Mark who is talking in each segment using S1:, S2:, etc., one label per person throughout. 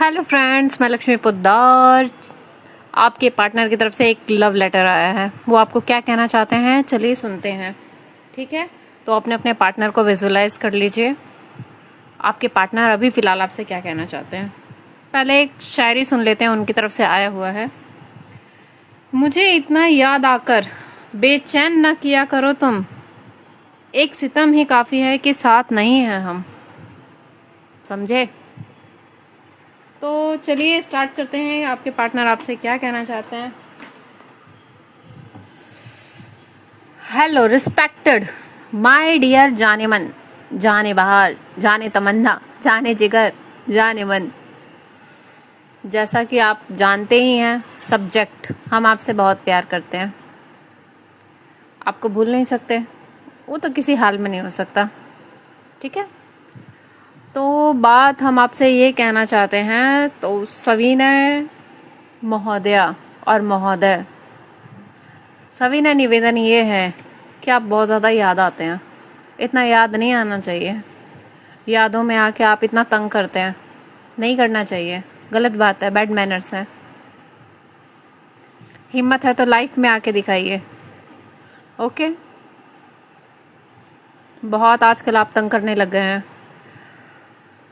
S1: Hello friends, मैं लक्ष्मी पोद्दार। आपके partner की तरफ से एक लव लेटर आया है। वो आपको क्या कहना चाहते हैं, चलिए सुनते हैं। ठीक है, तो अपने अपने पार्टनर को विजुअलाइज कर लीजिए। आपके पार्टनर अभी फ़िलहाल आपसे क्या कहना चाहते हैं। पहले एक शायरी सुन लेते हैं, उनकी तरफ से आया हुआ है। मुझे इतना याद आकर बेचैन न किया करो तुम, एक सितम ही काफ़ी है कि साथ नहीं है हम। समझे? तो चलिए स्टार्ट करते हैं। आपके पार्टनर आपसे क्या कहना चाहते हैं। हेलो रिस्पेक्टेड माय डियर जाने मन, जाने बहार, जाने तमन्ना, जाने जिगर, जाने मन। जैसा कि आप जानते ही हैं सब्जेक्ट, हम आपसे बहुत प्यार करते हैं। आपको भूल नहीं सकते, वो तो किसी हाल में नहीं हो सकता। ठीक है, तो बात हम आपसे ये कहना चाहते हैं। तो सविनय महोदया और महोदय, सविनय निवेदन ये है कि आप बहुत ज़्यादा याद आते हैं। इतना याद नहीं आना चाहिए। यादों में आके आप इतना तंग करते हैं, नहीं करना चाहिए। गलत बात है, बैड मैनर्स है। हिम्मत है तो लाइफ में आके दिखाइए। ओके, बहुत आजकल आप तंग करने लग गए हैं।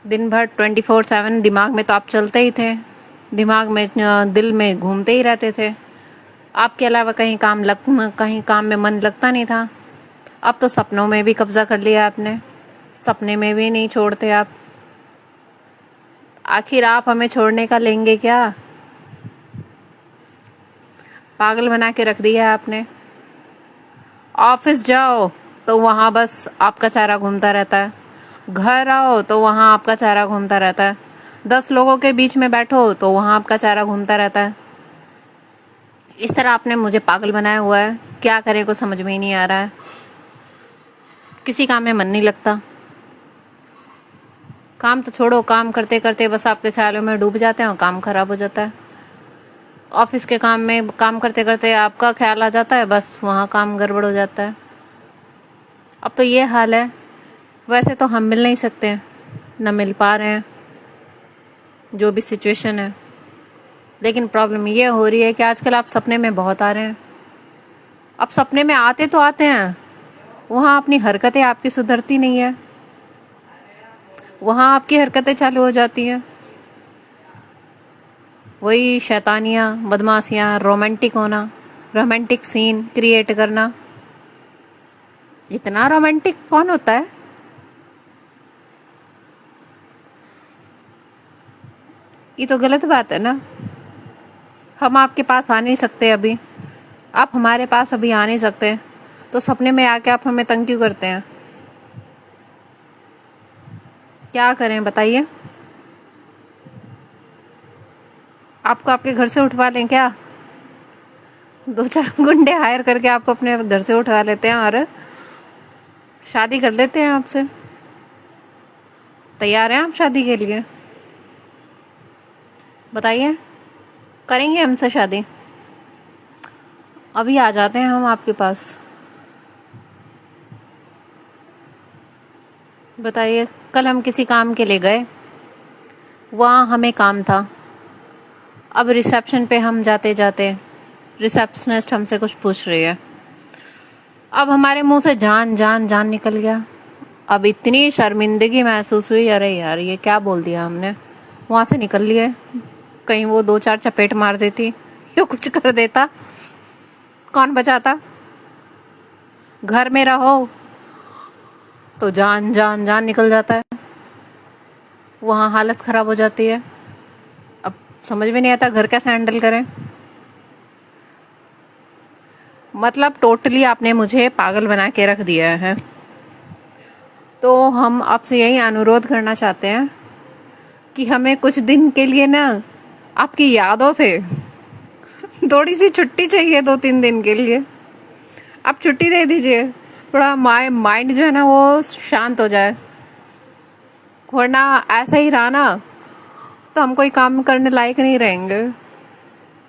S1: दिन भर 24/7 दिमाग में तो आप चलते ही थे, दिमाग में दिल में घूमते ही रहते थे। आपके अलावा कहीं काम में मन लगता नहीं था। अब तो सपनों में भी कब्जा कर लिया आपने, सपने में भी नहीं छोड़ते आप। आखिर आप हमें छोड़ने का लेंगे क्या? पागल बना के रख दिया आपने। ऑफिस जाओ तो वहाँ बस आपका चेहरा घूमता रहता है, घर आओ तो वहाँ आपका चेहरा घूमता रहता है, 10 लोगों के बीच में बैठो तो वहाँ आपका चेहरा घूमता रहता है। इस तरह आपने मुझे पागल बनाया हुआ है। क्या करें को समझ में ही नहीं आ रहा है। किसी काम में मन नहीं लगता। काम तो छोड़ो, काम करते करते बस आपके ख्यालों में डूब जाते हैं और काम खराब हो जाता है। ऑफिस के काम में काम करते करते आपका ख्याल आ जाता है, बस वहाँ काम गड़बड़ हो जाता है। अब तो ये हाल है। वैसे तो हम मिल नहीं सकते हैं, न मिल पा रहे हैं, जो भी सिचुएशन है। लेकिन प्रॉब्लम ये हो रही है कि आजकल आप सपने में बहुत आ रहे हैं। अब सपने में आते तो आते हैं, वहाँ अपनी हरकतें आपकी सुधरती नहीं है। वहाँ आपकी हरकतें चालू हो जाती हैं, वही शैतानियाँ, बदमाशियाँ, रोमांटिक होना, रोमांटिक सीन क्रिएट करना। इतना रोमांटिक कौन होता है? ये तो गलत बात है ना। हम आपके पास आ नहीं सकते अभी, आप हमारे पास अभी आ नहीं सकते, तो सपने में आके आप हमें तंग क्यों करते हैं? क्या करें बताइए? आपको आपके घर से उठवा लें क्या? 2-4 गुंडे हायर करके आपको अपने घर से उठवा लेते हैं और शादी कर लेते हैं आपसे। तैयार हैं आप शादी के लिए? बताइए, करेंगे हमसे शादी? अभी आ जाते हैं हम आपके पास। बताइए, कल हम किसी काम के लिए गए, वहाँ हमें काम था। अब रिसेप्शन पे हम जाते जाते रिसेप्शनिस्ट हमसे कुछ पूछ रही है। अब हमारे मुंह से जान जान जान निकल गया। अब इतनी शर्मिंदगी महसूस हुई, अरे यार ये क्या बोल दिया हमने। वहाँ से निकल लिए, कहीं वो 2-4 चपेट मार देती या कुछ कर देता, कौन बचाता? घर में रहो तो जान जान जान निकल जाता है, वहाँ हालत खराब हो जाती है। अब समझ में नहीं आता घर कैसे हैंडल करें। मतलब टोटली आपने मुझे पागल बना के रख दिया है। तो हम आपसे यही अनुरोध करना चाहते हैं कि हमें कुछ दिन के लिए ना आपकी यादों से थोड़ी सी छुट्टी चाहिए। 2-3 दिन के लिए आप छुट्टी दे दीजिए, थोड़ा माइंड जो है ना वो शांत हो जाए। वरना ऐसा ही रहा ना तो हम कोई काम करने लायक नहीं रहेंगे,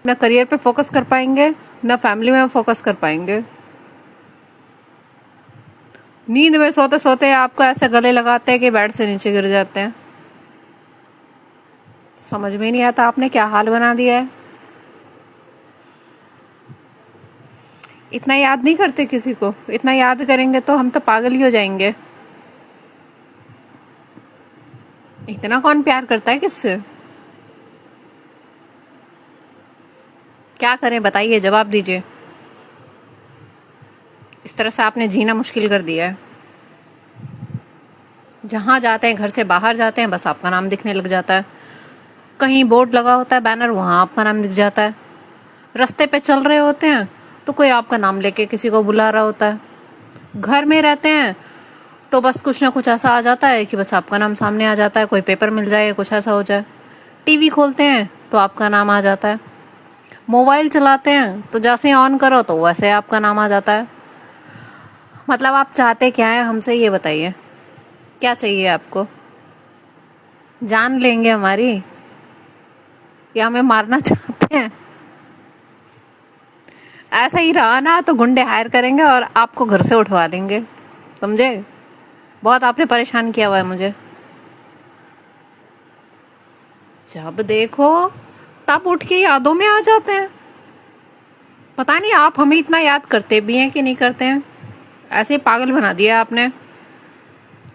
S1: ना करियर पे फोकस कर पाएंगे, ना फैमिली में फोकस कर पाएंगे। नींद में सोते सोते आपको ऐसे गले लगाते हैं कि बेड से नीचे गिर जाते हैं। समझ में नहीं आता आपने क्या हाल बना दिया है। इतना याद नहीं करते किसी को, इतना याद करेंगे तो हम तो पागल ही हो जाएंगे। इतना कौन प्यार करता है किससे? क्या करें बताइए, जवाब दीजिए। इस तरह से आपने जीना मुश्किल कर दिया है। जहाँ जाते हैं, घर से बाहर जाते हैं, बस आपका नाम दिखने लग जाता है। कहीं बोर्ड लगा होता है, बैनर, वहाँ आपका नाम दिख जाता है। रास्ते पे चल रहे होते हैं तो कोई आपका नाम लेके किसी को बुला रहा होता है। घर में रहते हैं तो बस कुछ ना कुछ ऐसा आ जाता है कि बस आपका नाम सामने आ जाता है, कोई पेपर मिल जाए, कुछ ऐसा हो जाए। टीवी खोलते हैं तो आपका नाम आ जाता है। मोबाइल चलाते हैं तो जैसे ऑन करो तो वैसे आपका नाम आ जाता है। मतलब आप चाहते क्या है हमसे, ये बताइए। क्या चाहिए आपको? जान लेंगे हमारी, या हमें मारना चाहते हैं? ऐसा ही रहा ना तो गुंडे हायर करेंगे और आपको घर से उठवा देंगे, समझे? बहुत आपने परेशान किया हुआ है मुझे। जब देखो तब उठ के यादों में आ जाते हैं। पता नहीं आप हमें इतना याद करते भी हैं कि नहीं करते हैं। ऐसे ही पागल बना दिया आपने।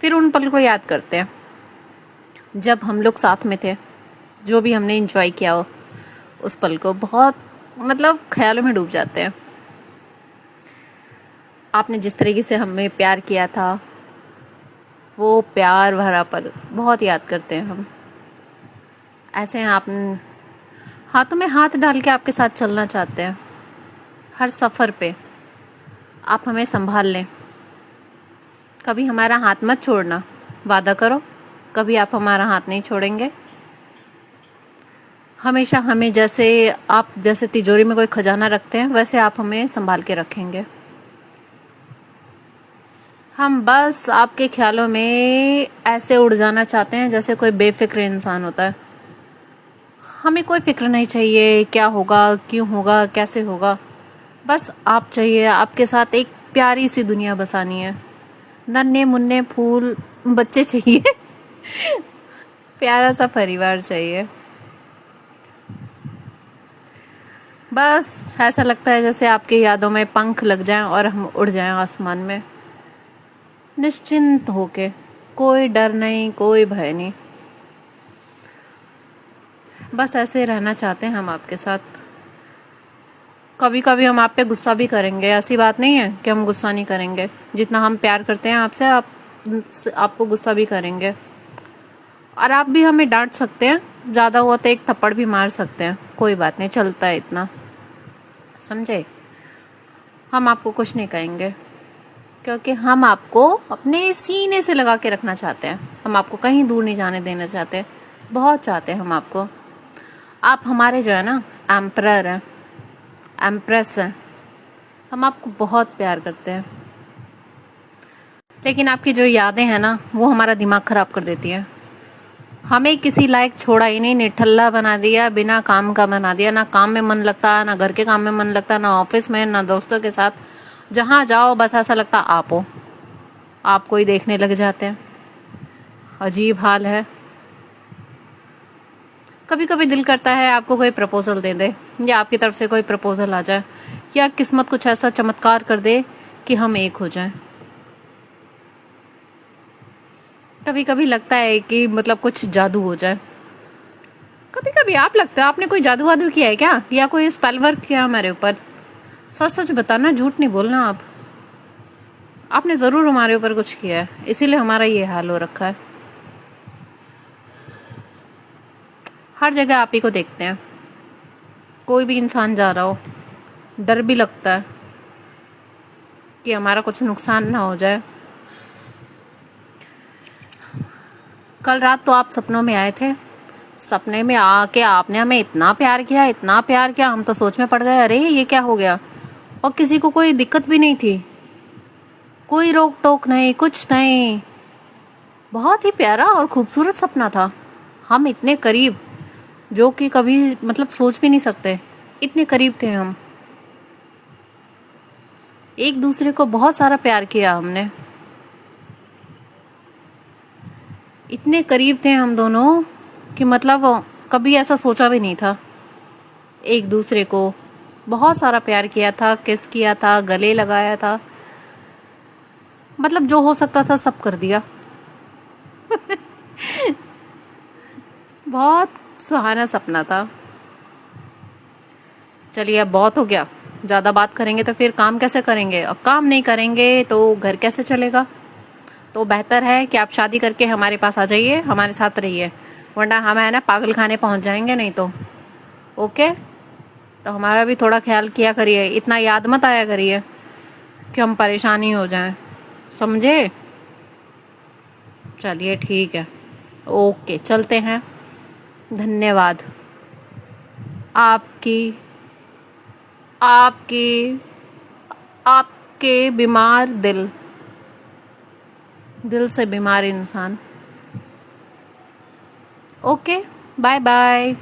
S1: फिर उन पल को याद करते हैं जब हम लोग साथ में थे, जो भी हमने एंजॉय किया हो उस पल को बहुत मतलब ख्यालों में डूब जाते हैं। आपने जिस तरीके से हमें प्यार किया था, वो प्यार भरा पल बहुत याद करते हैं हम। ऐसे हैं आप, हाथों में हाथ डाल के आपके साथ चलना चाहते हैं हर सफ़र पे। आप हमें संभाल लें, कभी हमारा हाथ मत छोड़ना, वादा करो कभी आप हमारा हाथ नहीं छोड़ेंगे। हमेशा हमें जैसे तिजोरी में कोई खजाना रखते हैं वैसे आप हमें संभाल के रखेंगे। हम बस आपके ख्यालों में ऐसे उड़ जाना चाहते हैं जैसे कोई बेफिक्र इंसान होता है। हमें कोई फिक्र नहीं चाहिए क्या होगा, क्यों होगा, कैसे होगा। बस आप चाहिए, आपके साथ एक प्यारी सी दुनिया बसानी है। नन्हे मुन्ने फूल बच्चे चाहिए प्यारा सा परिवार चाहिए। बस ऐसा लगता है जैसे आपकी यादों में पंख लग जाएं और हम उड़ जाएं आसमान में, निश्चिंत होके, कोई डर नहीं, कोई भय नहीं। बस ऐसे रहना चाहते हैं हम आपके साथ। कभी कभी हम आप पे गुस्सा भी करेंगे, ऐसी बात नहीं है कि हम गुस्सा नहीं करेंगे। जितना हम प्यार करते हैं आपसे, आपको गुस्सा भी करेंगे। और आप भी हमें डांट सकते हैं, ज़्यादा हुआ तो एक थप्पड़ भी मार सकते हैं, कोई बात नहीं, चलता है इतना, समझे? हम आपको कुछ नहीं कहेंगे क्योंकि हम आपको अपने सीने से लगा के रखना चाहते हैं। हम आपको कहीं दूर नहीं जाने देना चाहते, बहुत चाहते हैं हम आपको। आप हमारे जो है ना एम्परर हैं, एम्प्रेस हैं। हम आपको बहुत प्यार करते हैं, लेकिन आपकी जो यादें हैं ना वो हमारा दिमाग ख़राब कर देती हैं। हमें किसी लायक छोड़ा ही नहीं, निठल्ला बना दिया, बिना काम का बना दिया। ना काम में मन लगता, ना घर के काम में मन लगता, ना ऑफिस में, ना दोस्तों के साथ। जहाँ जाओ बस ऐसा लगता आप हो, आपको ही देखने लग जाते हैं। अजीब हाल है। कभी कभी दिल करता है आपको कोई प्रपोजल दे दे, या आपकी तरफ से कोई प्रपोजल आ जाए, या किस्मत कुछ ऐसा चमत्कार कर दे कि हम एक हो जाएं। कभी कभी लगता है कि मतलब कुछ जादू हो जाए। कभी कभी आप लगता है आपने कोई जादू वादू किया है क्या, या कोई स्पेल वर्क किया हमारे ऊपर? सच सच बताना, झूठ नहीं बोलना। आपने ज़रूर हमारे ऊपर कुछ किया है, इसीलिए हमारा ये हाल हो रखा है। हर जगह आप ही को देखते हैं, कोई भी इंसान जा रहा हो डर भी लगता है कि हमारा कुछ नुकसान ना हो जाए। कल रात तो आप सपनों में आए थे, सपने में आके आपने हमें इतना प्यार किया, इतना प्यार किया, हम तो सोच में पड़ गए अरे ये क्या हो गया। और किसी को कोई दिक्कत भी नहीं थी, कोई रोक टोक नहीं, कुछ नहीं। बहुत ही प्यारा और खूबसूरत सपना था। हम इतने करीब, जो कि कभी मतलब सोच भी नहीं सकते, इतने करीब थे हम। एक दूसरे को बहुत सारा प्यार किया हमने, इतने करीब थे हम दोनों कि मतलब कभी ऐसा सोचा भी नहीं था। एक दूसरे को बहुत सारा प्यार किया था, किस किया था, गले लगाया था, मतलब जो हो सकता था सब कर दिया। बहुत सुहाना सपना था। चलिए अब बहुत हो गया, ज़्यादा बात करेंगे तो फिर काम कैसे करेंगे, और काम नहीं करेंगे तो घर कैसे चलेगा। तो बेहतर है कि आप शादी करके हमारे पास आ जाइए, हमारे साथ रहिए, वरना हम है ना पागल खाने पहुंच जाएंगे नहीं तो। ओके, तो हमारा भी थोड़ा ख्याल किया करिए, इतना याद मत आया करिए कि हम परेशानी हो जाएं, समझे। चलिए ठीक है, ओके चलते हैं। धन्यवाद आपकी आपकी आपके बीमार दिल से बीमार इंसान। Okay, bye bye.